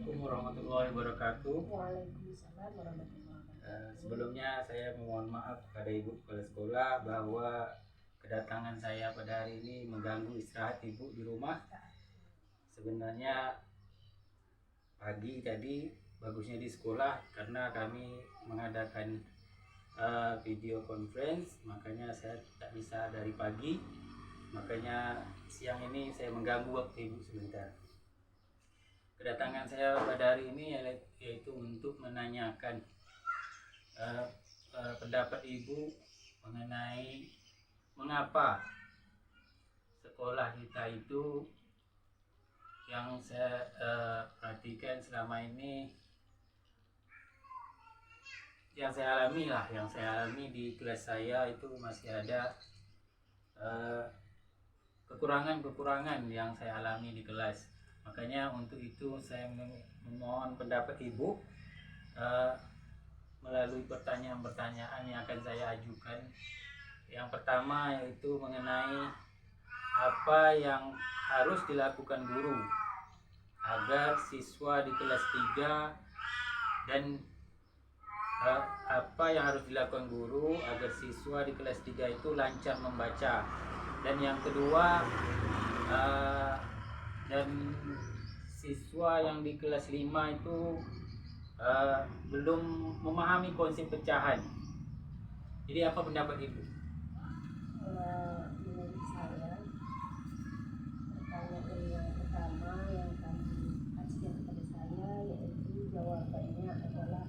Assalamualaikum warahmatullahi wabarakatuh. Waalaikumsalam warahmatullahi wabarakatuh. Sebelumnya saya mohon maaf kepada Ibu Kepala Sekolah bahwa kedatangan saya pada hari ini mengganggu istirahat Ibu di rumah. Sebenarnya pagi tadi bagusnya di sekolah karena kami mengadakan video conference, makanya saya tak bisa dari pagi. Makanya siang ini saya mengganggu waktu Ibu sebentar. Kedatangan saya pada hari ini yaitu untuk menanyakan pendapat Ibu mengenai mengapa sekolah kita itu yang saya perhatikan selama ini, yang saya alami di kelas saya itu masih ada kekurangan yang saya alami di kelas. Makanya untuk itu saya memohon pendapat Ibu melalui pertanyaan-pertanyaan yang akan saya ajukan. Yang pertama yaitu mengenai apa yang harus dilakukan guru agar siswa di kelas 3 dan apa yang harus dilakukan guru agar siswa di kelas 3 itu lancar membaca. Dan yang kedua, dan siswa yang di kelas 5 itu belum memahami konsep pecahan. Jadi apa pendapat Ibu? Menurut saya, pertanyaan yang pertama yang kamu ajukan kepada saya yaitu jawabannya adalah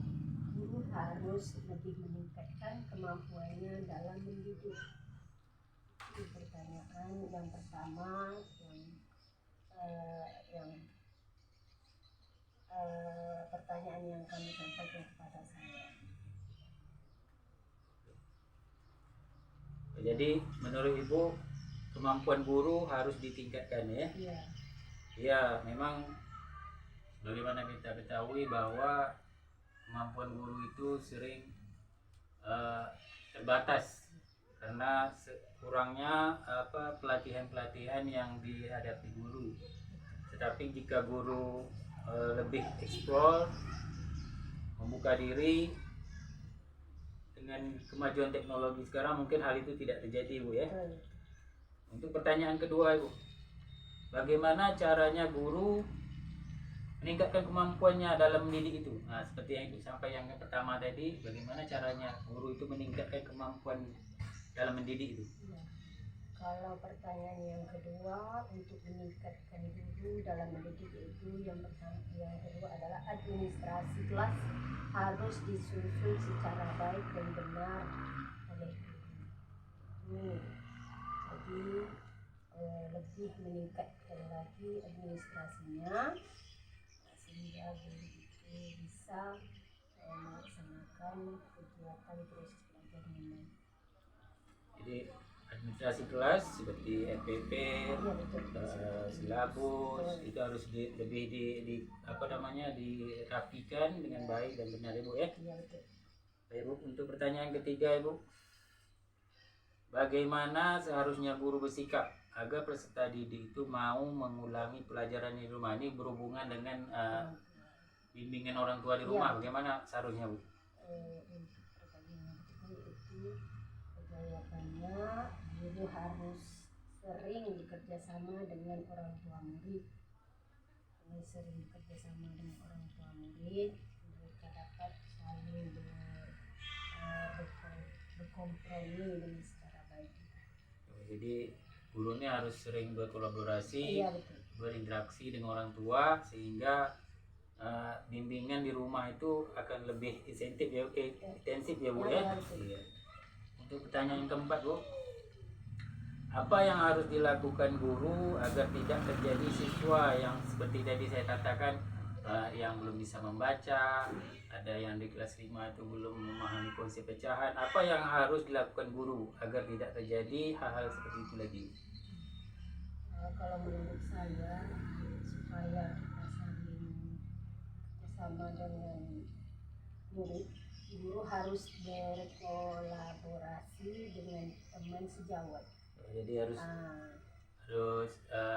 guru harus lebih meningkatkan kemampuannya dalam mendidik. Itu pertanyaan yang pertama pertanyaan yang kami sampaikan kepada saya. Jadi menurut Ibu kemampuan guru harus ditingkatkan ya? Iya. Ya, memang bagaimana kita ketahui bahwa kemampuan guru itu sering terbatas karena kurangnya pelatihan-pelatihan yang dihadapi guru. Tetapi jika guru lebih eksplor, membuka diri dengan kemajuan teknologi sekarang, mungkin hal itu tidak terjadi, Bu ya. Untuk pertanyaan kedua, Ibu, bagaimana caranya guru meningkatkan kemampuannya dalam mendidik itu? Nah, seperti yang Ibu sampaikan yang pertama tadi, bagaimana caranya guru itu meningkatkan kemampuan dalam mendidik itu? Ya. Kalau pertanyaan yang kedua, untuk meningkatkan guru dalam mendidik itu yang kedua adalah administrasi kelas harus disusun secara baik dan benar oleh guru. Jadi lebih meningkatkan lagi administrasinya sehingga guru itu bisa melaksanakan kegiatan proses belajar dengan baik. Jadi administrasi kelas seperti FPP, silabus itu harus lebih dirapikan dengan baik dan benar, Ibu ya. Iya, betul. Baik, Bu, untuk pertanyaan ketiga, Ibu, bagaimana seharusnya guru bersikap agar peserta didik itu mau mengulangi pelajaran di rumah? Ini berhubungan dengan bimbingan orang tua di rumah. Ya. Bagaimana seharusnya, Bu? Untuk pertanyaan itu jawabannya guru harus sering bekerjasama dengan orang tua murid. Dengan sering bekerjasama dengan orang tua murid, mereka dapat saling berkompromi dengan secara baik. Jadi guru ini harus sering berkolaborasi, Iya, betul. berinteraksi dengan orang tua sehingga bimbingan di rumah itu akan lebih intensif ya, Bu ya. Iya. Untuk pertanyaan yang keempat, Bu, apa yang harus dilakukan guru agar tidak terjadi siswa yang seperti tadi saya katakan yang belum bisa membaca, ada yang di kelas 5 itu belum memahami konsep pecahan? Apa yang harus dilakukan guru agar tidak terjadi hal-hal seperti itu lagi? Kalau menurut saya, supaya kita saling bersama dengan murid, guru harus berkolaborasi dengan teman sejawat. Jadi harus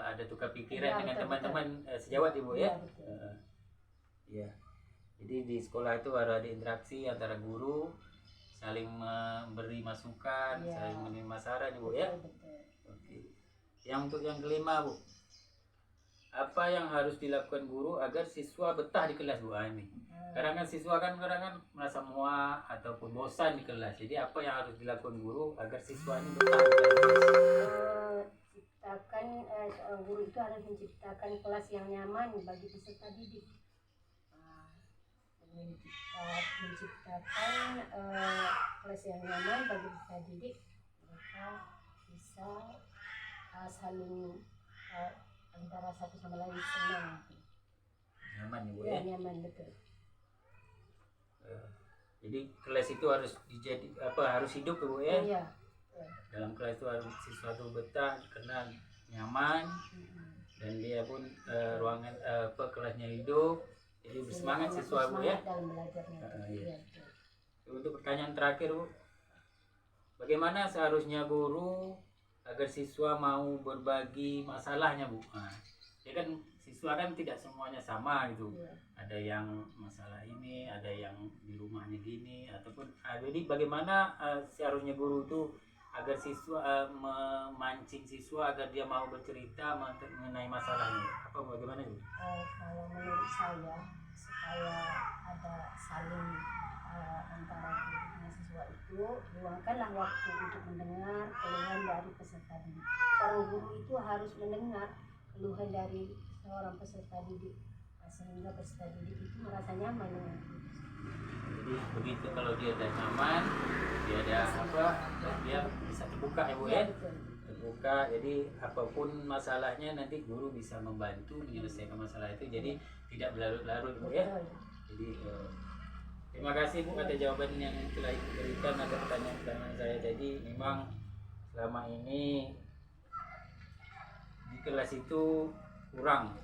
ada tukar pikiran dengan teman-teman sejawat, Ibu ya. Betul. Ya. Jadi di sekolah itu ada interaksi antara guru, saling memberi masukan, Iya. saling menerima saran, Bu ya. Betul. Oke. Yang untuk yang kelima, Bu. Apa yang harus dilakukan guru agar siswa betah di kelas, Bu? Ini. Kadang kan siswa kadang merasa muak ataupun bosan di kelas. Jadi apa yang harus dilakukan guru agar siswa ini betah di kelas? Seorang guru itu harus menciptakan kelas yang nyaman bagi peserta didik. Menciptakan kelas yang nyaman bagi peserta didik, mereka bisa saling antara satu sama lain senang. Nyaman, Bu Ya, ya. nyaman, betul. Jadi kelas itu harus harus hidup, Bu ya. Iya. Dalam kelas itu harus siswa itu betah karena nyaman dan dia pun ruangan kelasnya hidup, jadi bersemangat siswa, Bu ya. Dalam belajarnya. Iya. Untuk pertanyaan terakhir, Bu, bagaimana seharusnya guru agar siswa mau berbagi masalahnya, Bu? Ya kan siswa kan tidak semuanya sama gitu. Iya. Ada yang masalah ini, ada yang di rumahnya gini, ataupun jadi bagaimana seharusnya guru itu agar siswa memancing siswa agar dia mau bercerita mengenai masalahnya. Bagaimana, Bu? Kalau menurut saya, supaya ada saling antara guru dengan siswa itu, luangkanlah waktu untuk mendengar keluhan dari peserta didik. Seorang guru itu harus mendengar keluhan dari seorang peserta didik, sehingga peserta didik itu merasa nyaman dengan guru. Jadi begitu, kalau dia ada nyaman, dia ada dia bisa terbuka, ya, Bu ya. Betul. Terbuka, jadi apapun masalahnya nanti guru bisa membantu menyelesaikan masalah itu, jadi tidak berlarut-larut, Bu ya. Jadi terima kasih, Bu, atas jawaban yang telah Ibu berikan atas pertanyaan-pertanyaan saya. Jadi memang selama ini di kelas itu kurang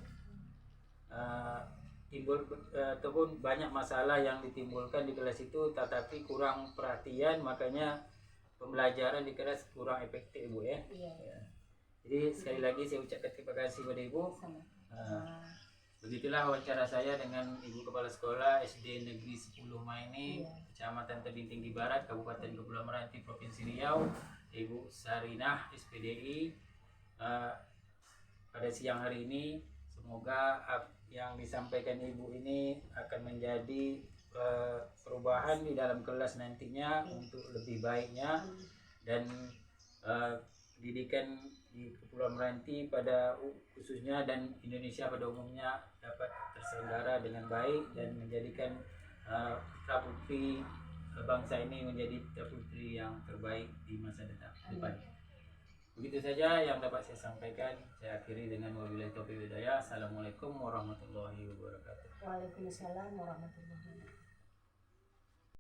timbul ataupun banyak masalah yang ditimbulkan di kelas itu, tetapi kurang perhatian, makanya pembelajaran di kelas kurang efektif, Bu ya. Iya. Ya. Jadi sekali lagi saya ucapkan terima kasih kepada Ibu. Begitulah wawancara saya dengan Ibu Kepala Sekolah SD Negeri 10 Maining, Kecamatan Tebing Tinggi Barat, Kabupaten Kepulauan Meranti, Provinsi Riau, Ibu Sarinah SPDI. Pada siang hari ini, semoga yang disampaikan Ibu ini akan menjadi perubahan di dalam kelas nantinya untuk lebih baiknya, dan pendidikan di Kepulauan Meranti pada khususnya dan Indonesia pada umumnya dapat terselenggara dengan baik dan menjadikan putra putri bangsa ini menjadi putra putri yang terbaik di masa depan. Begitu saja yang dapat saya sampaikan. Saya akhiri dengan wabillahi taufiq wal hidayah. Assalamualaikum warahmatullahi wabarakatuh. Waalaikumsalam warahmatullahi wabarakatuh.